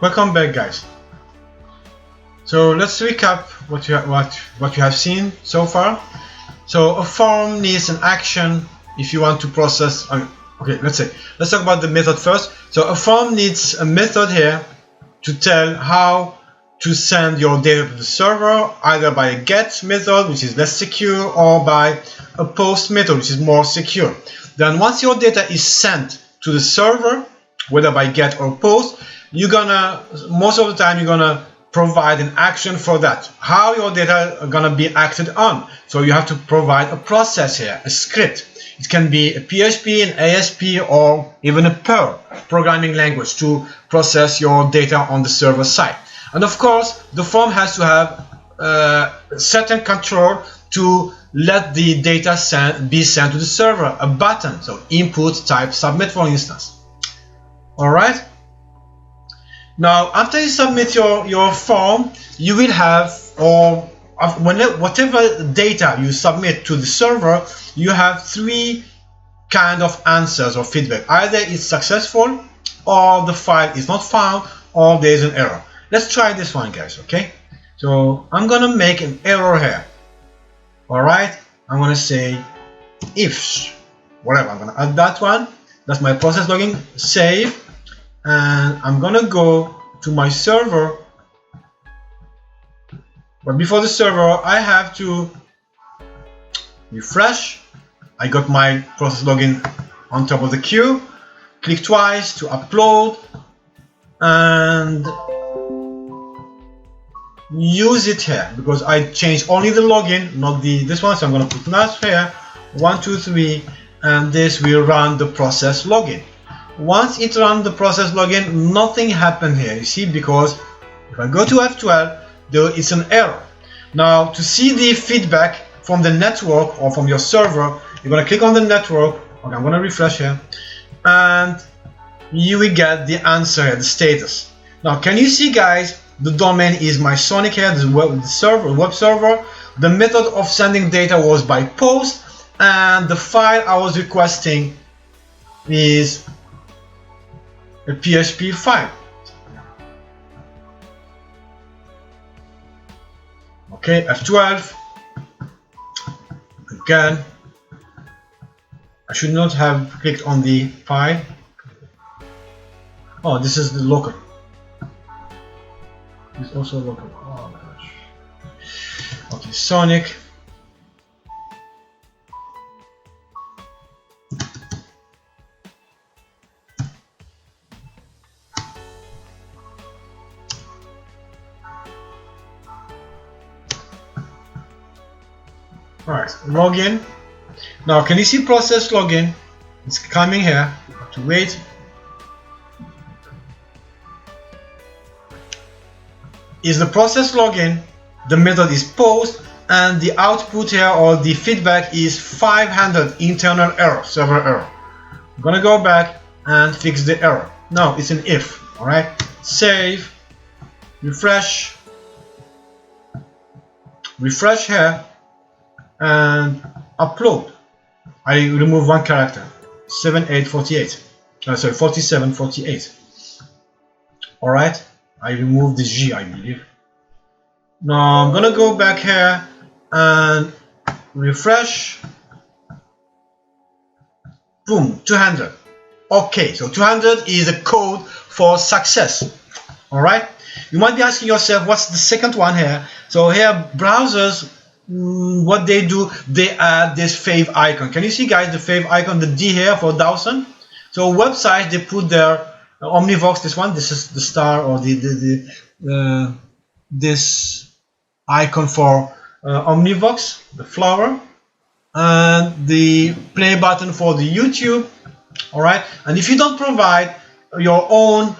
Welcome back, guys. So let's recap what you have seen so far. So a form needs an action if you want to process. Okay, let's talk about the method first. So a form needs a method here to tell how to send your data to the server, either by a get method, which is less secure, or by a post method, which is more secure. Then once your data is sent to the server, whether by get or post, most of the time you're gonna provide an action for that. How your data are gonna be acted on. So you have to provide a process here, a script. It can be a PHP, an ASP, or even a Perl programming language to process your data on the server side. And of course, the form has to have certain control to let the data be sent to the server, a button, so input type submit, for instance. All right. Now, after you submit your form, you will have, whatever data you submit to the server, you have three kind of answers or feedback. Either it's successful, or the file is not found, or there's an error. Let's try this one, guys. Okay. So I'm gonna make an error here. All right. I'm gonna say if whatever. I'm gonna add that one. That's my process login. Save. And I'm gonna go to my server, but before the server I have to refresh. I got my process login on top of the queue, click twice to upload and use it here because I changed only the login, not this one. So I'm gonna put that here, 1 2 3, and this will run the process login. Once it runs the process login, nothing happened here, you see, because if I go to F12, it's an error. Now, to see the feedback from the network or from your server, you're going to click on the network. Okay, I'm going to refresh here, and you will get the answer here, the status. Now, can you see, guys, the domain is my Sonic here, the web server. The method of sending data was by post, and the file I was requesting is a PHP file. Okay, F12. Again, I should not have clicked on the file. Oh, this is the local. It's also local. Oh my gosh. Okay, Sonic. Alright, login. Now, can you see process login? It's coming here. Have to wait. Is the process login? The method is post, and the output here or the feedback is 500 internal error, server error. I'm gonna go back and fix the error. No, it's an if. Alright, save, refresh here, and upload. I remove one character, 7848. Sorry, 4748. All right, I remove the G, I believe. Now I'm gonna go back here and refresh. Boom, 200. Okay, so 200 is a code for success. All right. You might be asking yourself, what's the second one here? So here, browsers, what they do, they add this fave icon. Can you see, guys, the fave icon, the D here for Dawson? So websites, they put their Omnivox, this one, this is the star, or this icon for Omnivox, the flower, and the play button for the YouTube. All right, and if you don't provide your own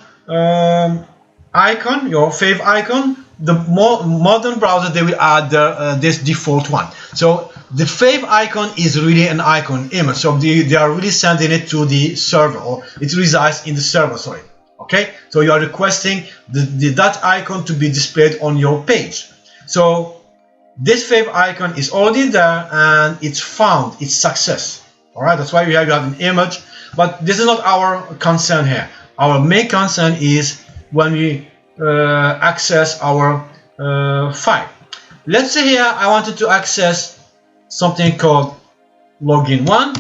icon, your fave icon, the more modern browser, they will add this default one. So the fave icon is really an icon image. So they are really sending it to the server, or it resides in the server, sorry. Okay, so you are requesting that icon to be displayed on your page. So this fave icon is already there and it's found, it's success. All right, that's why you have an image, but this is not our concern here. Our main concern is when we access our file. Let's say here I wanted to access something called login1.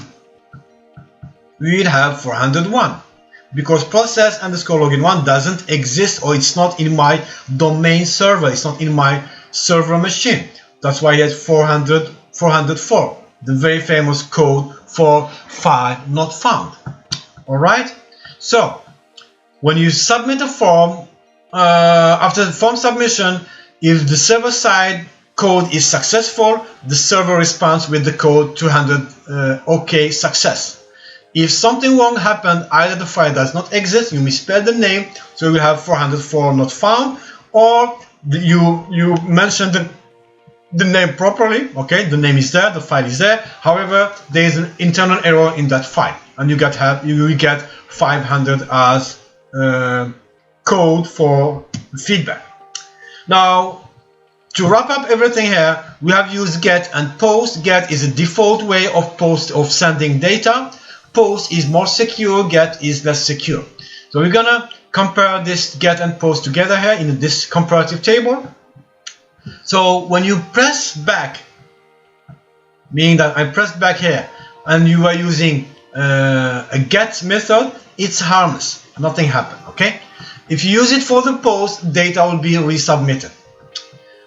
We will have 401 because process underscore login1 doesn't exist, or it's not in my domain server, it's not in my server machine. That's why it has 404, the very famous code for file not found. Alright, so when you submit a form, after the form submission, if the server side code is successful, the server responds with the code 200 OK success. If something wrong happened, either the file does not exist, you misspelled the name, so you will have 404 not found, or you mentioned the name properly, okay, the name is there, the file is there, however, there is an internal error in that file, and you will get 500 as code for feedback. Now, to wrap up everything here, we have used get and post. Get is a default way of sending data. Post is more secure, get is less secure. So we're gonna compare this get and post together here in this comparative table. So when you press back, meaning that I pressed back here, and you are using a get method, it's harmless, nothing happened, okay? If you use it for the post, data will be resubmitted.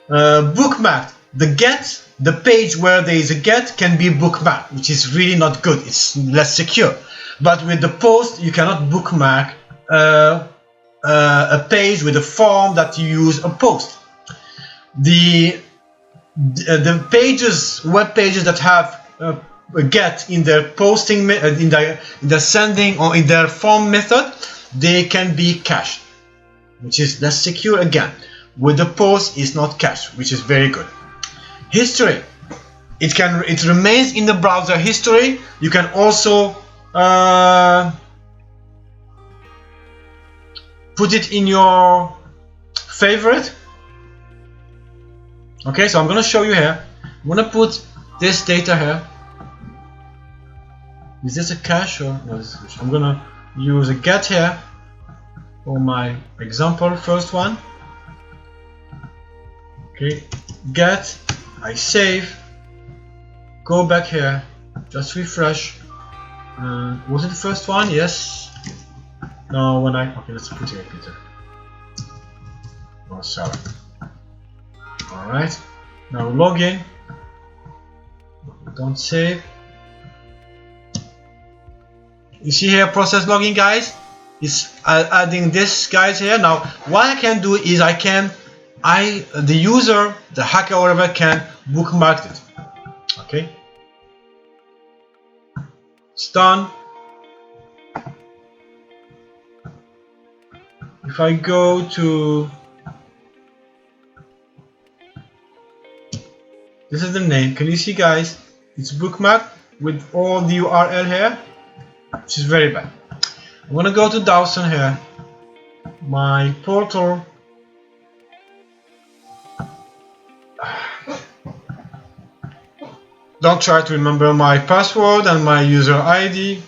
Bookmarked, the page where there is a get can be bookmarked, which is really not good, it's less secure. But with the post, you cannot bookmark a page with a form that you use a post. The pages, web pages that have a get in their posting, in their sending, or in their form method, they can be cached, which is less secure again. With the post, is not cached, which is very good. History, it remains in the browser history. You can also put it in your favorite. Okay, so I'm gonna show you here. I'm gonna put this data here. Is this a cache or no? This is a cache. I'm gonna use a get here for my example, first one. Okay, get, I save, go back here, just refresh. Was it the first one? Yes. No, okay, let's put it Peter. Oh, sorry. Alright, now login. Don't save. You see here, process login, guys. It's adding this guys here. Now, what I can do is the user, the hacker, or whatever, can bookmark it. Okay, it's done. If I go to, this is the name. Can you see, guys? It's bookmarked with all the URL here, which is very bad. I'm gonna go to Dawson here, my portal. Don't try to remember my password and my user ID.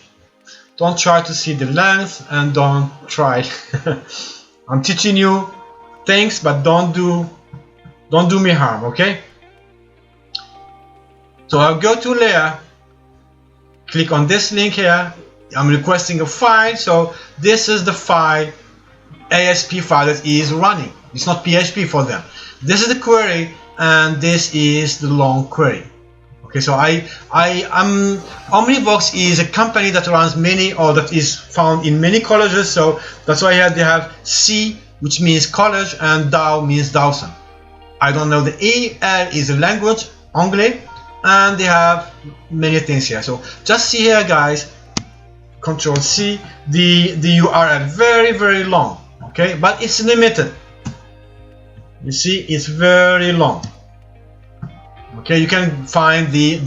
Don't try to see the length, and don't try. I'm teaching you things, but don't do me harm, okay? So I'll go to layer, click on this link here. I'm requesting a file, so this is the file, ASP file that is running. It's not PHP for them. This is the query, and this is the long query. Okay, so Omnivox is a company that runs many, or that is found in many colleges, so that's why here they have C, which means college, and DAO means Dawson. I don't know, the EL is a language, Anglais, and they have many things here. So just see here, guys, Control C, the URL, very, very long, okay, but it's limited. You see, it's very long. Okay, you can find the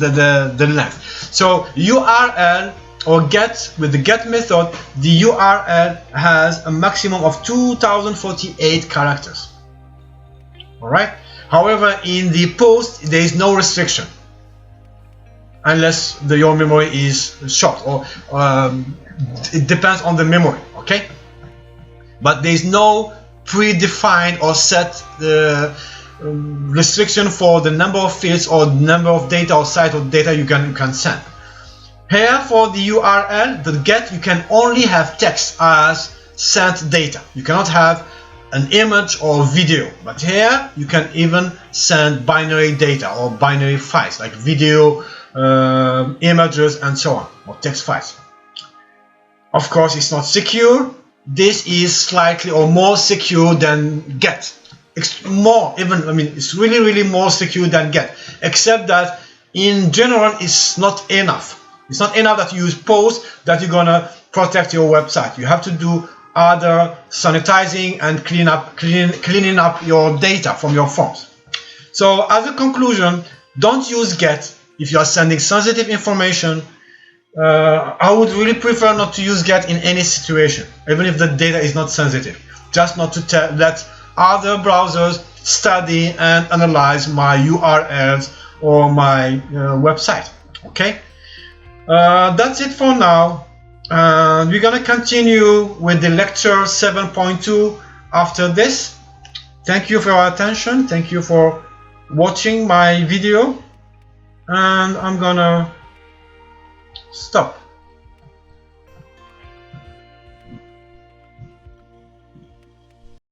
length. So URL, or get, with the get method, the URL has a maximum of 2048 characters. All right. However, in the post, there is no restriction, unless your memory is short, or it depends on the memory. Okay, but there is no predefined or set restriction for the number of fields or number of data or site of data you can send. Here for the URL, the get, you can only have text as sent data. You cannot have an image or video, but here you can even send binary data or binary files like video, images, and so on, or text files. Of course, it's not secure. This is slightly or more secure than get. It's more, even, I mean, it's really more secure than get, except that in general it's not enough. It's not enough that you use post that you're gonna protect your website. You have to do other sanitizing and cleaning up your data from your forms. So as a conclusion, don't use get if you are sending sensitive information. I would really prefer not to use get in any situation, even if the data is not sensitive. Just not to let other browsers study and analyze my URLs or my website. Okay, that's it for now. We're gonna continue with the lecture 7.2 after this. Thank you for your attention. Thank you for watching my video, and I'm gonna stop.